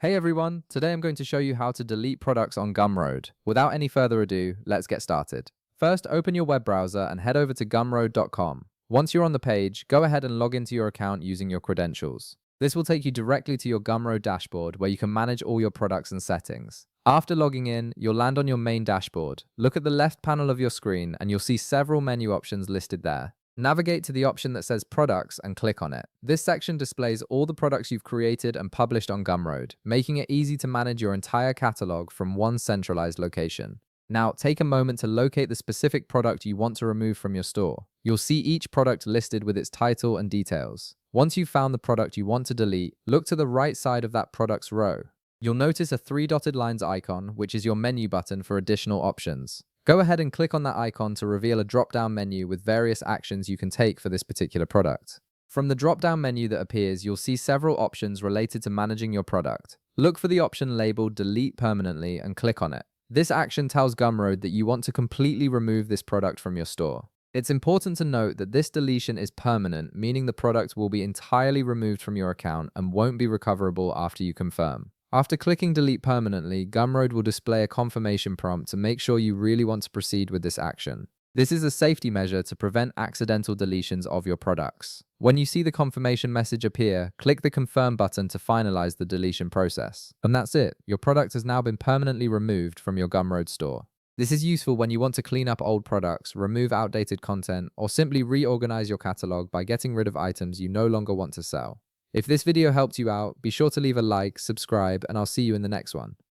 Hey everyone, today I'm going to show you how to delete products on Gumroad. Without any further ado, let's get started. First, open your web browser and head over to gumroad.com. Once you're on the page, go ahead and log into your account using your credentials. This will take you directly to your Gumroad dashboard where you can manage all your products and settings. After logging in, you'll land on your main dashboard. Look at the left panel of your screen and you'll see several menu options listed there. Navigate to the option that says Products and click on it. This section displays all the products you've created and published on Gumroad, making it easy to manage your entire catalog from one centralized location. Now, take a moment to locate the specific product you want to remove from your store. You'll see each product listed with its title and details. Once you've found the product you want to delete, look to the right side of that product's row. You'll notice a three dotted lines icon, which is your menu button for additional options. Go ahead and click on that icon to reveal a drop-down menu with various actions you can take for this particular product. From the drop-down menu that appears, you'll see several options related to managing your product. Look for the option labeled Delete Permanently and click on it. This action tells Gumroad that you want to completely remove this product from your store. It's important to note that this deletion is permanent, meaning the product will be entirely removed from your account and won't be recoverable after you confirm. After clicking Delete Permanently, Gumroad will display a confirmation prompt to make sure you really want to proceed with this action. This is a safety measure to prevent accidental deletions of your products. When you see the confirmation message appear, click the Confirm button to finalize the deletion process. And that's it. Your product has now been permanently removed from your Gumroad store. This is useful when you want to clean up old products, remove outdated content, or simply reorganize your catalog by getting rid of items you no longer want to sell. If this video helped you out, be sure to leave a like, subscribe, and I'll see you in the next one.